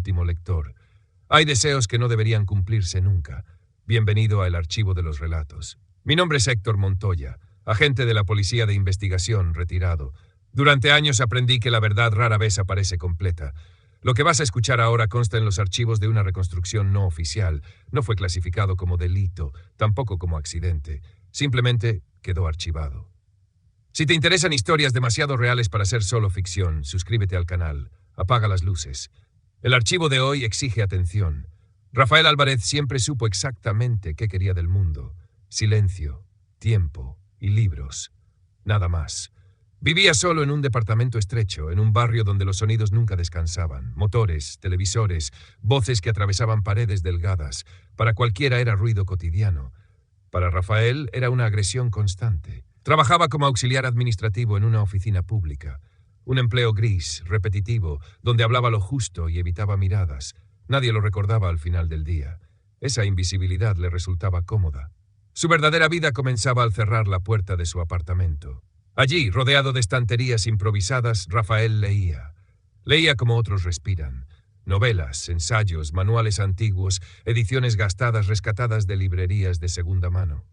último lector. Hay deseos que no deberían cumplirse nunca. Bienvenido a El Archivo de los Relatos. Mi nombre es Héctor Montoya, agente de la Policía de Investigación, retirado. Durante años aprendí que la verdad rara vez aparece completa. Lo que vas a escuchar ahora consta en los archivos de una reconstrucción no oficial. No fue clasificado como delito, tampoco como accidente. Simplemente quedó archivado. Si te interesan historias demasiado reales para ser solo ficción, suscríbete al canal. Apaga las luces. El archivo de hoy exige atención. Rafael Álvarez siempre supo exactamente qué quería del mundo. Silencio, tiempo y libros. Nada más. Vivía solo en un departamento estrecho, en un barrio donde los sonidos nunca descansaban. Motores, televisores, voces que atravesaban paredes delgadas. Para cualquiera era ruido cotidiano. Para Rafael era una agresión constante. Trabajaba como auxiliar administrativo en una oficina pública. Un empleo gris, repetitivo, donde hablaba lo justo y evitaba miradas. Nadie lo recordaba al final del día. Esa invisibilidad le resultaba cómoda. Su verdadera vida comenzaba al cerrar la puerta de su apartamento. Allí, rodeado de estanterías improvisadas, Rafael leía. Leía como otros respiran. Novelas, ensayos, manuales antiguos, ediciones gastadas rescatadas de librerías de segunda mano.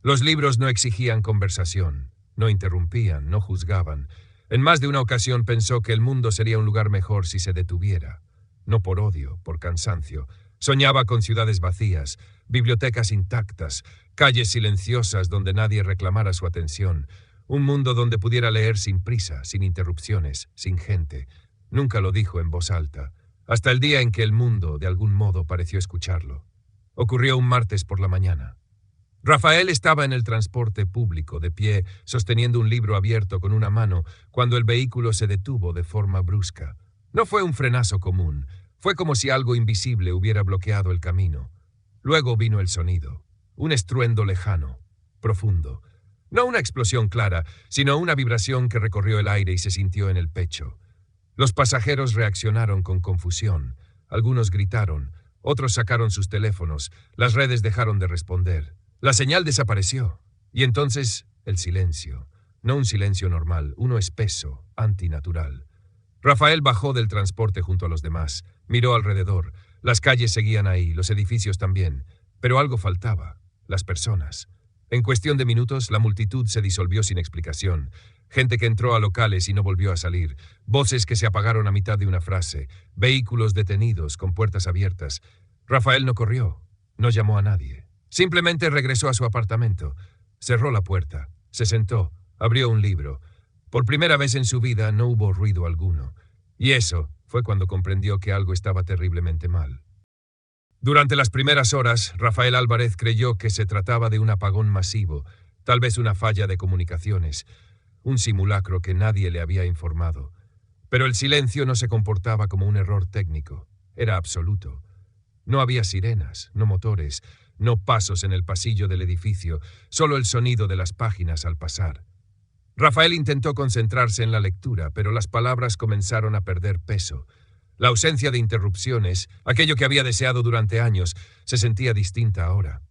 Los libros no exigían conversación, no interrumpían, no juzgaban. En más de una ocasión pensó que el mundo sería un lugar mejor si se detuviera. No por odio, por cansancio. Soñaba con ciudades vacías, bibliotecas intactas, calles silenciosas donde nadie reclamara su atención. Un mundo donde pudiera leer sin prisa, sin interrupciones, sin gente. Nunca lo dijo en voz alta, hasta el día en que el mundo, de algún modo, pareció escucharlo. Ocurrió un martes por la mañana. Rafael estaba en el transporte público, de pie, sosteniendo un libro abierto con una mano, cuando el vehículo se detuvo de forma brusca. No fue un frenazo común, fue como si algo invisible hubiera bloqueado el camino. Luego vino el sonido, un estruendo lejano, profundo. No una explosión clara, sino una vibración que recorrió el aire y se sintió en el pecho. Los pasajeros reaccionaron con confusión. Algunos gritaron, otros sacaron sus teléfonos, las redes dejaron de responder. La señal desapareció. Y entonces, el silencio. No un silencio normal, uno espeso, antinatural. Rafael bajó del transporte junto a los demás. Miró alrededor. Las calles seguían ahí, los edificios también. Pero algo faltaba. Las personas. En cuestión de minutos, la multitud se disolvió sin explicación. Gente que entró a locales y no volvió a salir. Voces que se apagaron a mitad de una frase. Vehículos detenidos, con puertas abiertas. Rafael no corrió. No llamó a nadie. Simplemente regresó a su apartamento. Cerró la puerta. Se sentó. Abrió un libro. Por primera vez en su vida no hubo ruido alguno. Y eso fue cuando comprendió que algo estaba terriblemente mal. Durante las primeras horas, Rafael Álvarez creyó que se trataba de un apagón masivo, tal vez una falla de comunicaciones, un simulacro que nadie le había informado. Pero el silencio no se comportaba como un error técnico, era absoluto. No había sirenas, no motores, no pasos en el pasillo del edificio, solo el sonido de las páginas al pasar. Rafael intentó concentrarse en la lectura, pero las palabras comenzaron a perder peso. La ausencia de interrupciones, aquello que había deseado durante años, se sentía distinta ahora.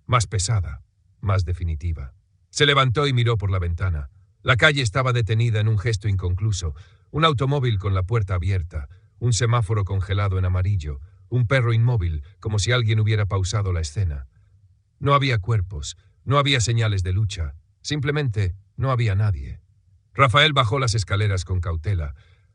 Más pesada, más definitiva. Se levantó y miró por la ventana. La calle estaba detenida en un gesto inconcluso. Un automóvil con la puerta abierta, un semáforo congelado en amarillo, un perro inmóvil, como si alguien hubiera pausado la escena. No había cuerpos, no había señales de lucha. Simplemente no había nadie. Rafael bajó las escaleras con cautela.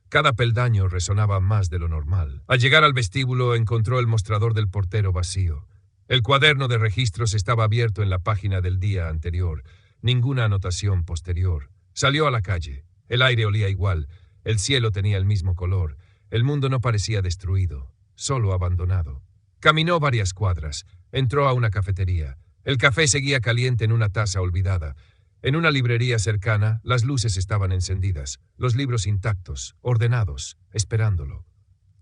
Cada peldaño resonaba más de lo normal. Al llegar al vestíbulo encontró el mostrador del portero vacío. El cuaderno de registros estaba abierto en la página del día anterior. Ninguna anotación posterior. Salió a la calle. El aire olía igual. El cielo tenía el mismo color. El mundo no parecía destruido, solo abandonado. Caminó varias cuadras. Entró a una cafetería. El café seguía caliente en una taza olvidada. En una librería cercana, las luces estaban encendidas, los libros intactos, ordenados, esperándolo.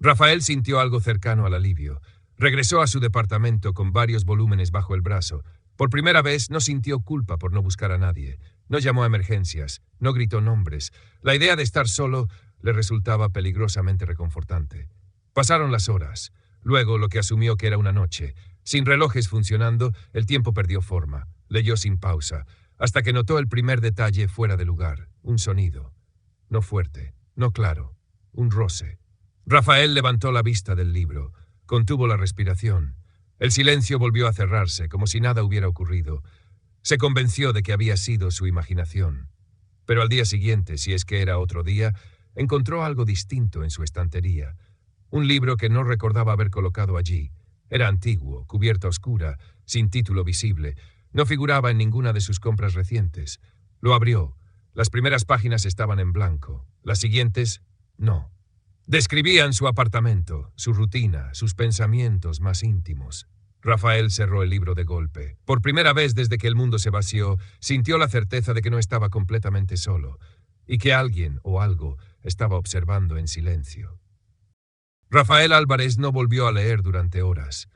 Rafael sintió algo cercano al alivio. Regresó a su departamento con varios volúmenes bajo el brazo. Por primera vez no sintió culpa por no buscar a nadie. No llamó a emergencias, no gritó nombres. La idea de estar solo le resultaba peligrosamente reconfortante. Pasaron las horas. Luego lo que asumió que era una noche. Sin relojes funcionando, el tiempo perdió forma. Leyó sin pausa, hasta que notó el primer detalle fuera de lugar, un sonido. No fuerte, no claro, un roce. Rafael levantó la vista del libro, contuvo la respiración. El silencio volvió a cerrarse, como si nada hubiera ocurrido. Se convenció de que había sido su imaginación. Pero al día siguiente, si es que era otro día, encontró algo distinto en su estantería. Un libro que no recordaba haber colocado allí. Era antiguo, cubierta oscura, sin título visible. No figuraba en ninguna de sus compras recientes. Lo abrió. Las primeras páginas estaban en blanco. Las siguientes, no. Describían su apartamento, su rutina, sus pensamientos más íntimos. Rafael cerró el libro de golpe. Por primera vez desde que el mundo se vació, sintió la certeza de que no estaba completamente solo, y que alguien o algo estaba observando en silencio. Rafael Álvarez no volvió a leer durante horas.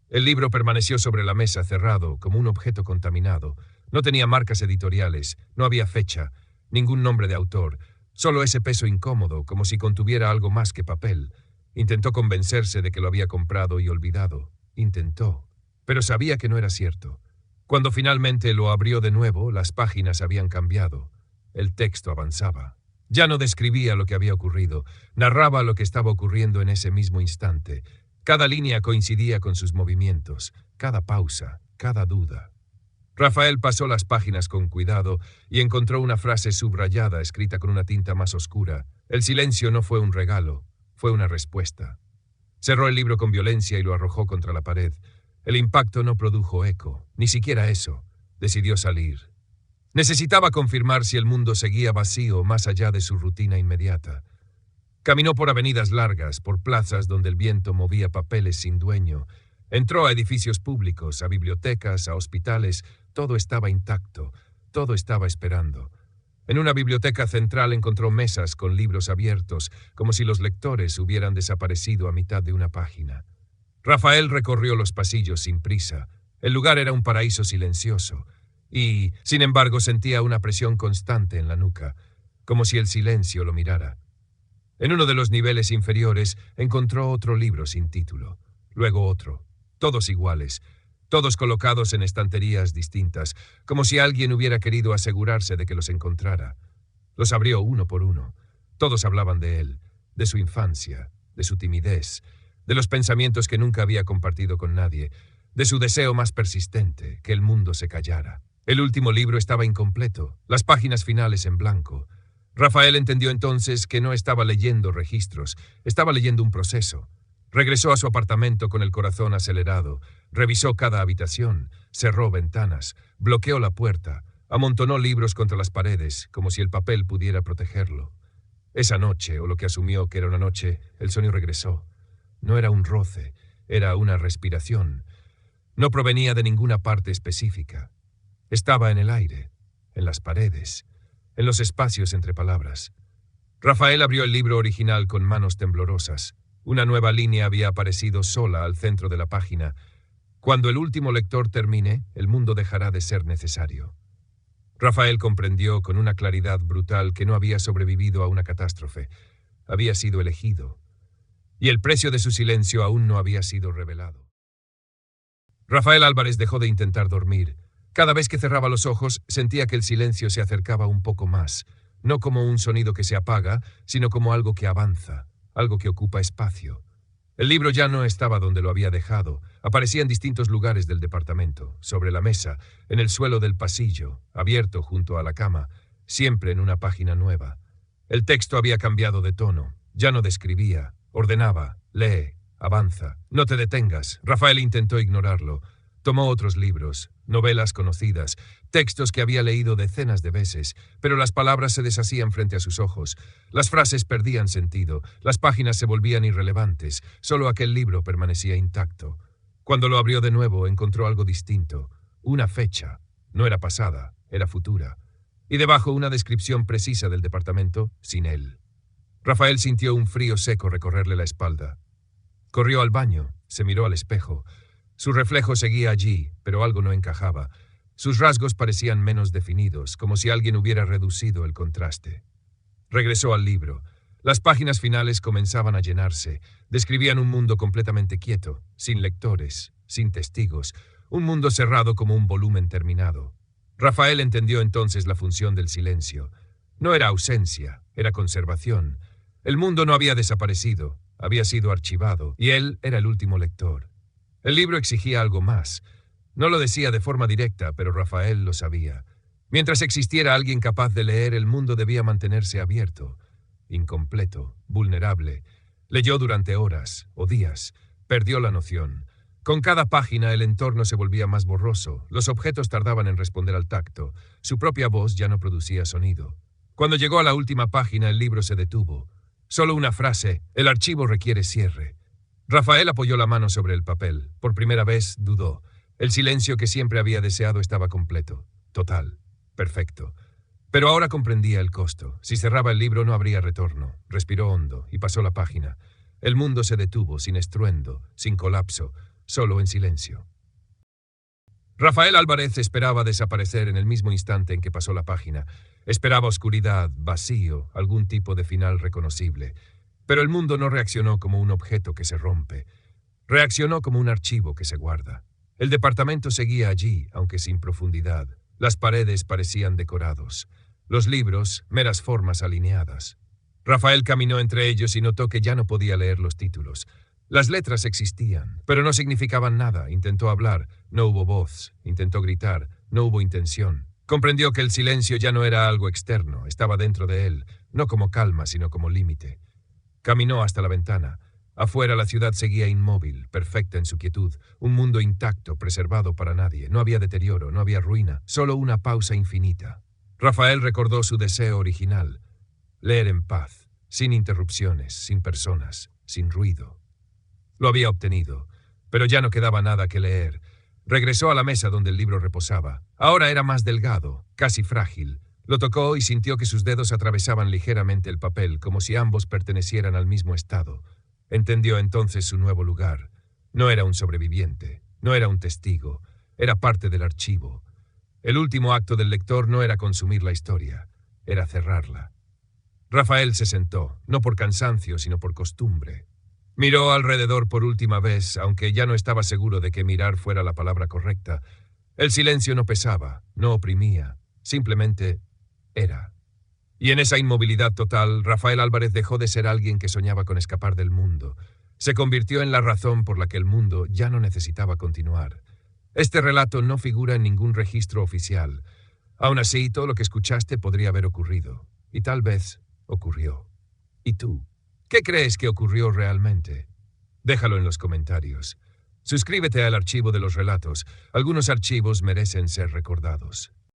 El libro permaneció sobre la mesa cerrado, como un objeto contaminado. No tenía marcas editoriales, no había fecha, ningún nombre de autor, solo ese peso incómodo, como si contuviera algo más que papel. Intentó convencerse de que lo había comprado y olvidado. Intentó, pero sabía que no era cierto. Cuando finalmente lo abrió de nuevo, las páginas habían cambiado. El texto avanzaba. Ya no describía lo que había ocurrido, narraba lo que estaba ocurriendo en ese mismo instante. Cada línea coincidía con sus movimientos, cada pausa, cada duda. Rafael pasó las páginas con cuidado y encontró una frase subrayada escrita con una tinta más oscura. El silencio no fue un regalo, fue una respuesta. Cerró el libro con violencia y lo arrojó contra la pared. El impacto no produjo eco, ni siquiera eso. Decidió salir. Necesitaba confirmar si el mundo seguía vacío más allá de su rutina inmediata. Caminó por avenidas largas, por plazas donde el viento movía papeles sin dueño. Entró a edificios públicos, a bibliotecas, a hospitales. Todo estaba intacto, todo estaba esperando. En una biblioteca central encontró mesas con libros abiertos, como si los lectores hubieran desaparecido a mitad de una página. Rafael recorrió los pasillos sin prisa. El lugar era un paraíso silencioso, y, sin embargo, sentía una presión constante en la nuca, como si el silencio lo mirara. En uno de los niveles inferiores encontró otro libro sin título, luego otro, todos iguales, todos colocados en estanterías distintas, como si alguien hubiera querido asegurarse de que los encontrara. Los abrió uno por uno. Todos hablaban de él, de su infancia, de su timidez, de los pensamientos que nunca había compartido con nadie, de su deseo más persistente, que el mundo se callara. El último libro estaba incompleto, las páginas finales en blanco. Rafael entendió entonces que no estaba leyendo registros, estaba leyendo un proceso. Regresó a su apartamento con el corazón acelerado, revisó cada habitación, cerró ventanas, bloqueó la puerta, amontonó libros contra las paredes, como si el papel pudiera protegerlo. Esa noche, o lo que asumió que era una noche, el sueño regresó. No era un roce, era una respiración. No provenía de ninguna parte específica. Estaba en el aire, en las paredes, en los espacios entre palabras. Rafael abrió el libro original con manos temblorosas. Una nueva línea había aparecido sola al centro de la página. Cuando el último lector termine, el mundo dejará de ser necesario. Rafael comprendió con una claridad brutal que no había sobrevivido a una catástrofe. Había sido elegido. Y el precio de su silencio aún no había sido revelado. Rafael Álvarez dejó de intentar dormir. Cada vez que cerraba los ojos, sentía que el silencio se acercaba un poco más, no como un sonido que se apaga, sino como algo que avanza, algo que ocupa espacio. El libro ya no estaba donde lo había dejado. Aparecía en distintos lugares del departamento, sobre la mesa, en el suelo del pasillo, abierto junto a la cama, siempre en una página nueva. El texto había cambiado de tono. Ya no describía, ordenaba, lee, avanza. No te detengas. Rafael intentó ignorarlo. Tomó otros libros, novelas conocidas, textos que había leído decenas de veces, pero las palabras se deshacían frente a sus ojos. Las frases perdían sentido, las páginas se volvían irrelevantes, solo aquel libro permanecía intacto. Cuando lo abrió de nuevo, encontró algo distinto, una fecha. No era pasada, era futura. Y debajo una descripción precisa del departamento, sin él. Rafael sintió un frío seco recorrerle la espalda. Corrió al baño, se miró al espejo. Su reflejo seguía allí, pero algo no encajaba. Sus rasgos parecían menos definidos, como si alguien hubiera reducido el contraste. Regresó al libro. Las páginas finales comenzaban a llenarse. Describían un mundo completamente quieto, sin lectores, sin testigos, un mundo cerrado como un volumen terminado. Rafael entendió entonces la función del silencio. No era ausencia, era conservación. El mundo no había desaparecido, había sido archivado, y él era el último lector. El libro exigía algo más. No lo decía de forma directa, pero Rafael lo sabía. Mientras existiera alguien capaz de leer, el mundo debía mantenerse abierto, incompleto, vulnerable. Leyó durante horas o días. Perdió la noción. Con cada página el entorno se volvía más borroso. Los objetos tardaban en responder al tacto. Su propia voz ya no producía sonido. Cuando llegó a la última página, el libro se detuvo. Solo una frase: el archivo requiere cierre. Rafael apoyó la mano sobre el papel. Por primera vez dudó. El silencio que siempre había deseado estaba completo. Total. Perfecto. Pero ahora comprendía el costo. Si cerraba el libro no habría retorno. Respiró hondo y pasó la página. El mundo se detuvo, sin estruendo, sin colapso, solo en silencio. Rafael Álvarez esperaba desaparecer en el mismo instante en que pasó la página. Esperaba oscuridad, vacío, algún tipo de final reconocible. Pero el mundo no reaccionó como un objeto que se rompe. Reaccionó como un archivo que se guarda. El departamento seguía allí, aunque sin profundidad. Las paredes parecían decorados. Los libros, meras formas alineadas. Rafael caminó entre ellos y notó que ya no podía leer los títulos. Las letras existían, pero no significaban nada. Intentó hablar, no hubo voz. Intentó gritar, no hubo intención. Comprendió que el silencio ya no era algo externo, estaba dentro de él, no como calma, sino como límite. Caminó hasta la ventana. Afuera la ciudad seguía inmóvil, perfecta en su quietud, un mundo intacto, preservado para nadie. No había deterioro, no había ruina, solo una pausa infinita. Rafael recordó su deseo original: leer en paz, sin interrupciones, sin personas, sin ruido. Lo había obtenido, pero ya no quedaba nada que leer. Regresó a la mesa donde el libro reposaba. Ahora era más delgado, casi frágil. Lo tocó y sintió que sus dedos atravesaban ligeramente el papel, como si ambos pertenecieran al mismo estado. Entendió entonces su nuevo lugar. No era un sobreviviente, no era un testigo, era parte del archivo. El último acto del lector no era consumir la historia, era cerrarla. Rafael se sentó, no por cansancio, sino por costumbre. Miró alrededor por última vez, aunque ya no estaba seguro de que mirar fuera la palabra correcta. El silencio no pesaba, no oprimía, simplemente era. Y en esa inmovilidad total, Rafael Álvarez dejó de ser alguien que soñaba con escapar del mundo. Se convirtió en la razón por la que el mundo ya no necesitaba continuar. Este relato no figura en ningún registro oficial. Aún así, todo lo que escuchaste podría haber ocurrido. Y tal vez ocurrió. ¿Y tú? ¿Qué crees que ocurrió realmente? Déjalo en los comentarios. Suscríbete al archivo de los relatos. Algunos archivos merecen ser recordados.